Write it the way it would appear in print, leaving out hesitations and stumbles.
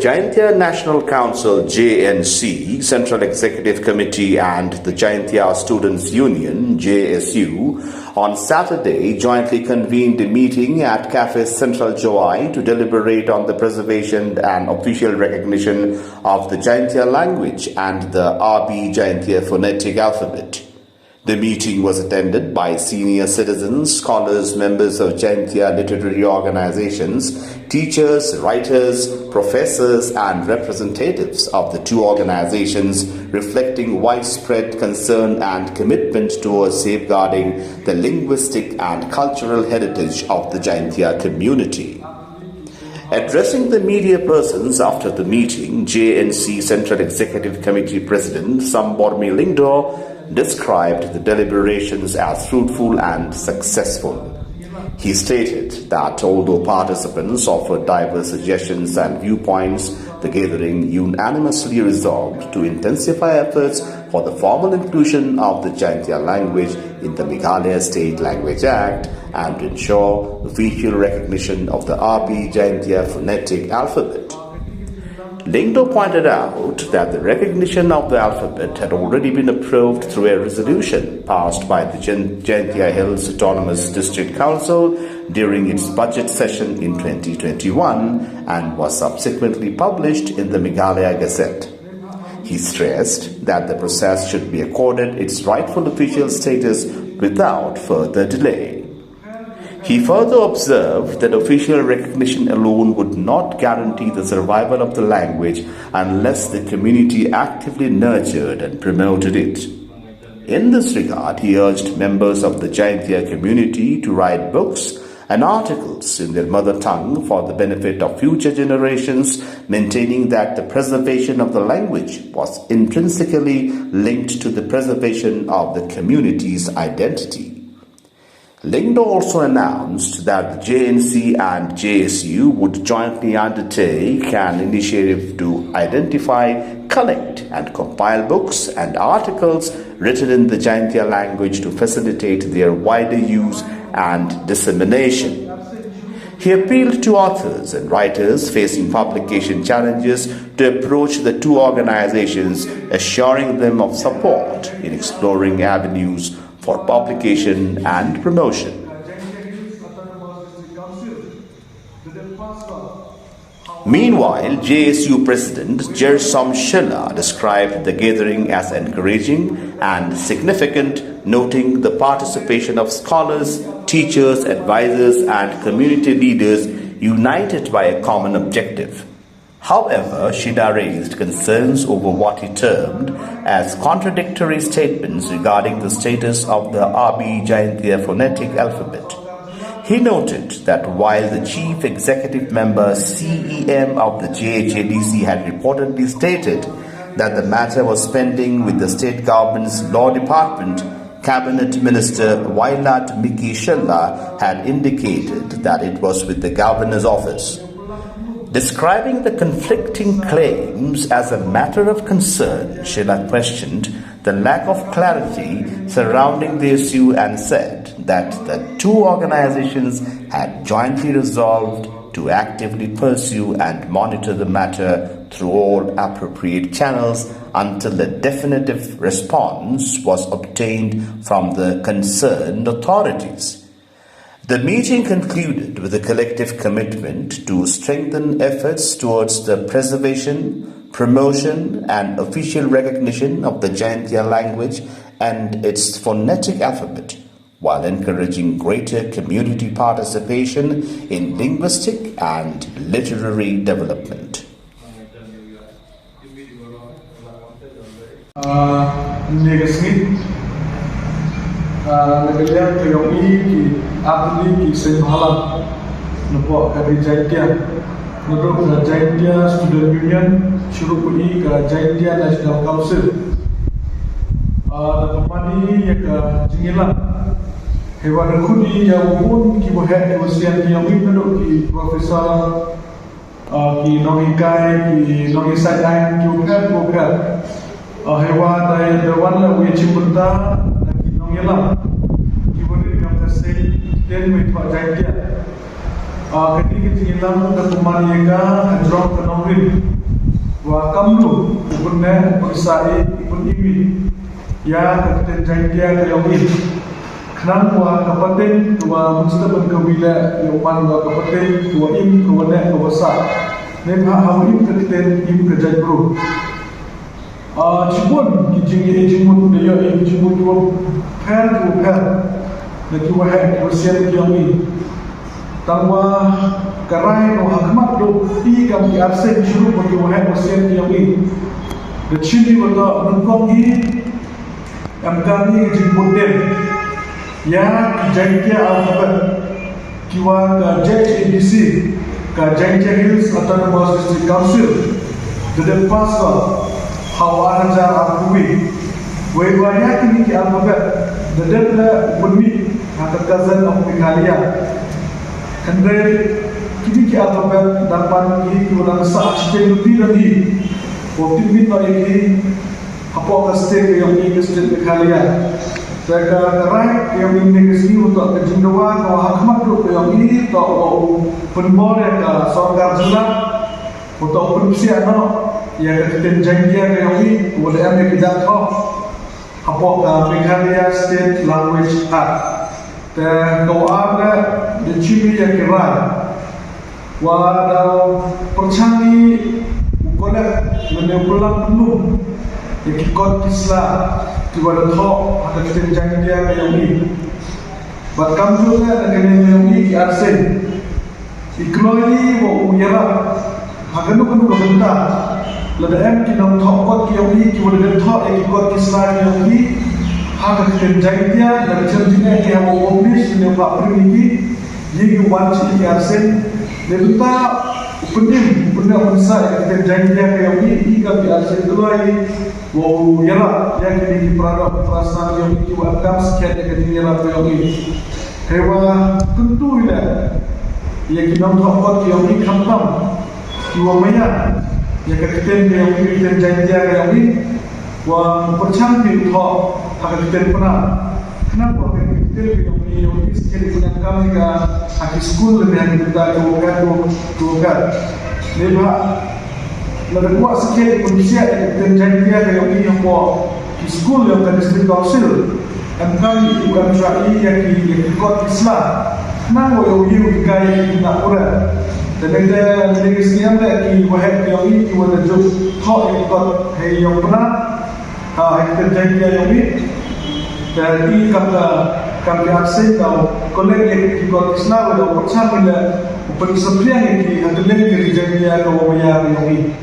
Jaintia National Council JNC, Central Executive Committee and the Jaintia Students Union JSU on Saturday jointly convened a meeting at Cafe Central Joy to deliberate on the preservation and official recognition of the Jaintia language and the RB Jaintia phonetic alphabet. The meeting was attended by senior citizens, scholars, members of Jaintia literary organizations, teachers, writers, professors, and representatives of the two organizations, reflecting widespread concern and commitment towards safeguarding the linguistic and cultural heritage of the Jaintia community. Addressing the media persons after the meeting, JNC Central Executive Committee President Sambormi Lingdo described the deliberations as fruitful and successful. He stated that although participants offered diverse suggestions and viewpoints, the gathering unanimously resolved to intensify efforts for the formal inclusion of the Jaintia language in the Meghalaya State Language Act and to ensure official recognition of the RB Jaintia phonetic alphabet. Lingdo pointed out that the recognition of the alphabet had already been approved through a resolution passed by the Jaintia Hills Autonomous District Council during its budget session in 2021 and was subsequently published in the Meghalaya Gazette. He stressed that the process should be accorded its rightful official status without further delay. He further observed that official recognition alone would not guarantee the survival of the language unless the community actively nurtured and promoted it. In this regard, he urged members of the Jaintia community to write books and articles in their mother tongue for the benefit of future generations, maintaining that the preservation of the language was intrinsically linked to the preservation of the community's identity. Lingdo also announced that the JNC and JSU would jointly undertake an initiative to identify, collect and compile books and articles written in the Jaintia language to facilitate their wider use and dissemination. He appealed to authors and writers facing publication challenges to approach the two organizations, assuring them of support in exploring avenues for publication and promotion. Meanwhile, JSU President Jersom Shilla described the gathering as encouraging and significant, noting the participation of scholars, teachers, advisors, and community leaders united by a common objective. However, Shida raised concerns over what he termed as contradictory statements regarding the status of the RB Jaintia phonetic alphabet. He noted that while the chief executive member CEM of the JHADC had reportedly stated that the matter was pending with the state government's law department, Cabinet Minister Wailat Miki Shella had indicated that it was with the governor's office. Describing the conflicting claims as a matter of concern, Sheila questioned the lack of clarity surrounding the issue and said that the two organizations had jointly resolved to actively pursue and monitor the matter through all appropriate channels until a definitive response was obtained from the concerned authorities. The meeting concluded with a collective commitment to strengthen efforts towards the preservation, promotion, and official recognition of the Jaintia language and its phonetic alphabet, while encouraging greater community participation in linguistic and literary development. Nagalian kayomi ki abli ki senhalam nopo kami Jaintia nopo ka Jaintia Student Union syuruh puli ka Jaintia National Council temani ya ka jingilan hewan kuni ya pun ki bohet usian kayomi menurut ki Profesor ki nongikai ki nongisayang ki bukan hewan dari dewan la wichimunta Yalah, kita yang tersedia dan mereka Jaintia. ketika hilang kekumaniaga drop kenongin wa kamlu ibunnya bersai ibun imi ya ketika Jaintia kayongin kenang wa kapaten wa mustaban kawila yopan wa kapaten wa im kawana kawasa nepha hawim ketika im kejadru cibun kijingi cibun dia cibun dua per lagi wahai wasiat kami tangwa karai no hakmat do pi kam ki arse shuru bagi wahai wasiat kami de chini wata nungkong hi am kami jibun dem ya ki Jaintia alphabet kiwa ka JADC ka Jaintia Hills Autonomous District Council de paswa hawa hajar akui wewaya kini ki alphabet the deadla bunmi haka kazan of Mikalia kandai kini ki alphabet dapat ki kurang sa chicken lagi waktu ini lagi apa kasih yang ini kasih Mikalia saya kerai yang ini kasih untuk kejindawan atau hakmat tu yang ini atau penbor yang sorgar jelas atau penusia yang kita Jaintia yang ini boleh ambil kita tahu apa Mikalia State Language Act dan doa dan ciri yang kira walau percaya ukola menyulam penuh yang ikut Islam kepada tahu ada kita Jaintia yang ini bahkan juga dengan yang ini arsen ikloi wa uyara haganu kanu kebentar ladam kinam thokot kiyogi kiwala thok ekot Islam yogi hak kita Jaintia dan cerita ki hawo oblis ne pak primi yegi wanci ki arsen lebta upenim unsa kita Jaintia yogi iga ki arsen doi wo yara yang ki produk perasaan yogi ki wakam sekian ke yara yogi hewa tentu ila yegi nam thokot yogi khatam kiwa maya yang kita yang kita Jaintia yang ini, wah percaya thok hak kita pernah, kenapa kita yang ini sekali punya kami ke hak sekolah dengan kita dua leba lalu buat sekali manusia yang kita Jaintia yang ini yang buat sekolah yang ke district council, kami bukan terakhir yang ikut Islam, kenapa yang gaya kita orang dan ada negeri anda ki wahai yang ini ki wala job thok ikut hai yang pernah kita Jaintia yang ini dan ini kami akses atau kolej yang ikut Islam atau percaya bila upan sepiang yang ki ada negeri Jaintia kau bayar yang ini